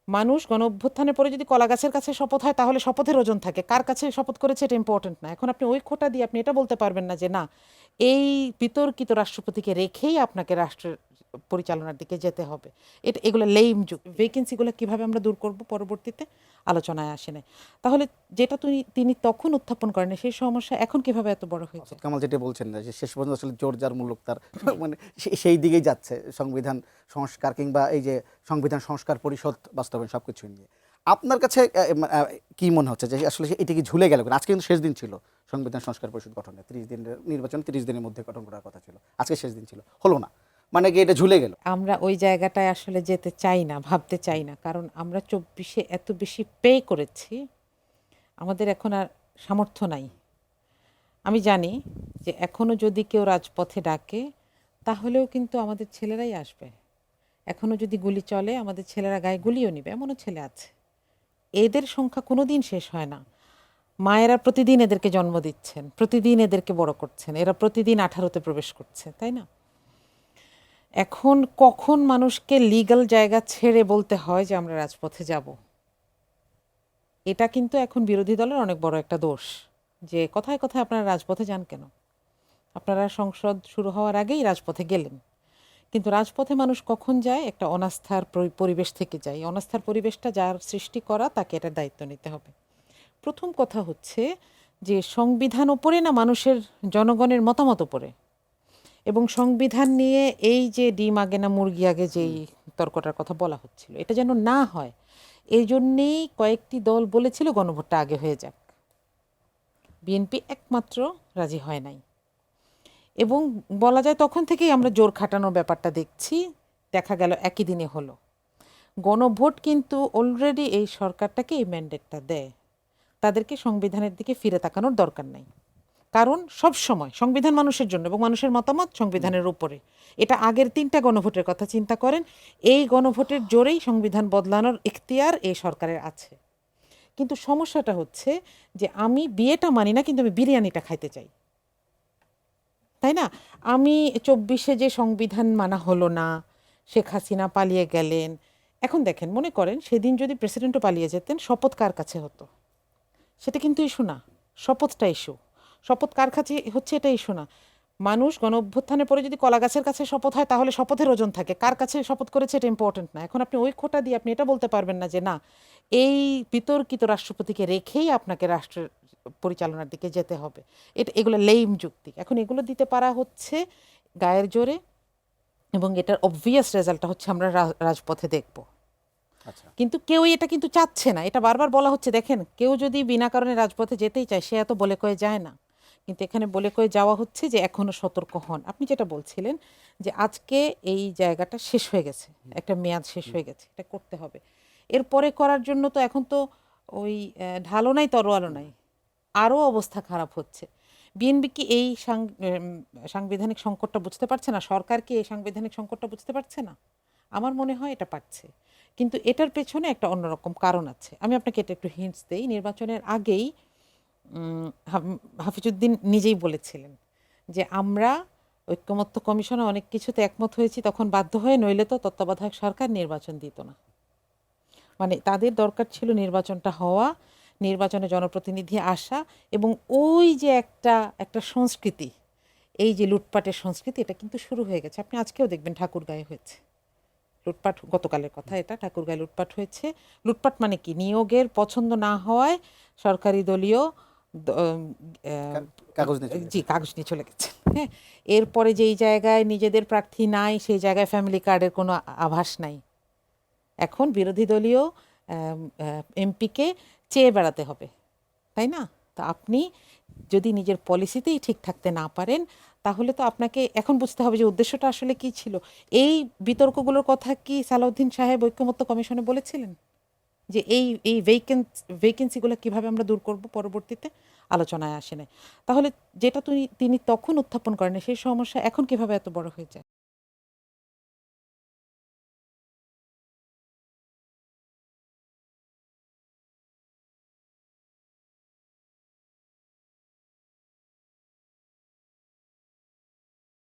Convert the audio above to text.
মানুষ গণ অভ্যুত্থানের পরে যদি কলা গাছের কাছে শপথ হয় তাহলে শপথের ওজন থাকে, কার কাছে শপথ করেছে এটা ইম্পর্টেন্ট না। এখন আপনি ওই খোঁটা দিয়ে আপনি এটা বলতে পারবেন না যে না, এই বিতর্কিত রাষ্ট্রপতিকে রেখেই আপনাকে রাষ্ট্রের পরিচালনার দিকে যেতে হবে। এটা এগুলো লেইম যুগ। ভেকেন্সিগুলো কিভাবে আমরা দূর করব পরবর্তীতে আলোচনায় আসে নাই। তাহলে যেটা তিনি তখন উত্থাপন করেন সেই সমস্যা এখন কিভাবে এত বড় হয়েছে? কামাল যেটা বলছেন যে শেষ পর্যন্ত আসলে জোর যার মুলুক তার মানে সেই দিকেই যাচ্ছে সংবিধান সংস্কার কিংবা এই যে সংবিধান সংস্কার পরিষদ বাস্তবায়ন সবকিছু নিয়ে। আপনার কাছে কি মনে হচ্ছে যে আসলে এটা কি ঝুলে গেল? আজকে কিন্তু শেষ দিন ছিল সংবিধান সংস্কার পরিষদ গঠনের, 30 দিনের নির্বাচন, 30 দিনের মধ্যে গঠন করার কথা ছিল, আজকে শেষ দিন ছিল, হলো না, মানে কি এটা ঝুলে গেল? আমরা ওই জায়গাটায় আসলে যেতে চাই না, ভাবতে চাই না, কারণ আমরা 24-এ এত বেশি পে করেছি, আমাদের এখন আর সামর্থ্য নাই। আমি জানি যে এখনও যদি কেউ রাজপথে ডাকে তাহলেও কিন্তু আমাদের ছেলেরাই আসবে। এখনও যদি গুলি চলে আমাদের ছেলেরা গায়ে গুলিও নেবে, এমনও ছেলে আছে। এদের সংখ্যা কোনো দিন শেষ হয় না। মায়েরা প্রতিদিন এদেরকে জন্ম দিচ্ছেন, প্রতিদিন এদেরকে বড় করছেন, এরা প্রতিদিন 18তে প্রবেশ করছে, তাই না? এখন কখন মানুষকে লিগ্যাল জায়গা ছেড়ে বলতে হয় যে আমরা রাজপথে যাব, এটা কিন্তু এখন বিরোধী দলের অনেক বড় একটা দোষ। যে কথায় কথায় আপনারা রাজপথে যান কেন? আপনারা সংসদ শুরু হওয়ার আগেই রাজপথে গেলেন, কিন্তু রাজপথে মানুষ কখন যায়? একটা অনাস্থার পরিবেশ থেকে যায়। অনাস্থার পরিবেশটা যার সৃষ্টি করা তাকে এটার দায়িত্ব নিতে হবে। প্রথম কথা হচ্ছে যে সংবিধান ওপরে না মানুষের জনগণের মতামত ওপরে, এবং সংবিধান নিয়ে এই যে ডিম আগে না মুরগি আগে যেই তর্কটার কথা বলা হচ্ছিল, এটা যেন না হয় এই জন্যেই কয়েকটি দল বলেছিল গণভোটটা আগে হয়ে যাক। বিএনপি একমাত্র রাজি হয় নাই, এবং বলা যায় তখন থেকেই আমরা জোর খাটানোর ব্যাপারটা দেখছি। দেখা গেল একই দিনে হলো গণভোট, কিন্তু অলরেডি এই সরকারটাকে এই ম্যান্ডেটটা দেয়। তাদেরকে সংবিধানের দিকে ফিরে তাকানোর দরকার নাই, কারণ সব সময় সংবিধান মানুষের জন্য এবং মানুষের মতামত সংবিধানের উপরে। এটা আগের 3টা গণভোটের কথা চিন্তা করেন, এই গণভোটের জোরেই সংবিধান বদলানোর ইখতিয়ার এই সরকারের আছে। কিন্তু সমস্যাটা হচ্ছে যে আমি বিয়েটা মানি না, কিন্তু আমি বিরিয়ানিটা খাইতে চাই, তাই না? আমি 24-এ যে সংবিধান মানা হলো না, শেখ হাসিনা পালিয়ে গেলেন। এখন দেখেন, মনে করেন সেদিন যদি প্রেসিডেন্টও পালিয়ে যেতেন, শপথ কার কাছে হতো? সেটা কিন্তু ইস্যু না, শপথটা ইস্যু। শপথ কার কাছে হচ্ছে এটা ইস্যু না। মানুষ গণ অভ্যুত্থানের পরে যদি কলা গাছের কাছে শপথ হয় তাহলে শপথের ওজন থাকে, কার কাছে শপথ করেছে এটা ইম্পর্টেন্ট না। এখন আপনি ওই খোঁটা দিয়ে আপনি এটা বলতে পারবেন না যে না, এই বিতর্কিত রাষ্ট্রপতিকে রেখেই আপনাকে রাষ্ট্রের পরিচালনার দিকে যেতে হবে। এগুলো লেইম যুক্তি। এখন এগুলো দিতে পারা হচ্ছে গায়ের জোরে, এবং এটার অবভিয়াস রেজাল্টটা হচ্ছে আমরা রাজপথে দেখব। আচ্ছা, কিন্তু কেউই এটা কিন্তু চাচ্ছে না। এটা বারবার বলা হচ্ছে, দেখেন কেউ যদি বিনা কারণে রাজপথে যেতেই চায় সে এত বলে কয়ে যায় না, কিন্তু এখানে বলে কয়ে যাওয়া হচ্ছে যে এখনও সতর্ক হন। আপনি যেটা বলছিলেন যে আজকে এই জায়গাটা শেষ হয়ে গেছে, একটা মেয়াদ শেষ হয়ে গেছে, এটা করতে হবে। এরপরে করার জন্য তো এখন তো ওই ঢালো নাই তরোয়ালও নাই, আরও অবস্থা খারাপ হচ্ছে। বিএনপি কি এই সাংবিধানিক সংকটটা বুঝতে পারছে না? সরকার কি এই সাংবিধানিক সংকটটা বুঝতে পারছে না? আমার মনে হয় এটা পারছে, কিন্তু এটার পেছনে একটা অন্যরকম কারণ আছে। আমি আপনাকে এটা একটু হিন্টস দেই। নির্বাচনের আগেই হাফিজউদ্দিন নিজেই বলেছিলেন যে আমরা ঐক্যমত্য কমিশনে অনেক কিছুতে একমত হয়েছি, তখন বাধ্য হয়ে, নইলে তো তত্ত্বাবধায়ক সরকার নির্বাচন দিত না। মানে তাদের দরকার ছিল নির্বাচনটা হওয়া, নির্বাচনে জনপ্রতিনিধি আসা, এবং ওই যে একটা একটা সংস্কৃতি, এই যে লুটপাটের সংস্কৃতি, এটা কিন্তু শুরু হয়ে গেছে। আপনি আজকেও দেখবেন ঠাকুরগাঁয়ে হয়েছে লুটপাট, গতকালের কথা এটা, ঠাকুরগাঁয়ে লুটপাট হয়েছে। লুটপাট মানে কি? নিয়োগের পছন্দ না হওয়ায় সরকারি দলীয় কাগজ নিয়ে চলে জি গেছে। কাগজ নিয়ে চলে গেছে। হ্যাঁ, এরপরে যেই জায়গায় নিজেদের প্রার্থী নাই সেই জায়গায় ফ্যামিলি কার্ডের কোনো আভাস নাই। এখন বিরোধী দলীয় এমপিকে চেয়ে বেড়াতে হবে, তাই না? তো আপনি যদি নিজের পলিসিতেই ঠিক থাকতে না পারেন তাহলে তো আপনাকে এখন বুঝতে হবে যে উদ্দেশ্যটা আসলে কি ছিল। এই বিতর্কগুলোর কথা কি সালাউদ্দিন সাহেব ঐক্যমত্য কমিশনে বলেছিলেন যে এই এই ভেকেন্সিগুলো কিভাবে আমরা দূর করব পরবর্তীতে? আলোচনায় আসে নাই। তাহলে যেটা তিনি তখন উত্থাপন করেন সেই সমস্যা এখন কিভাবে এত বড় হয়ে যায়?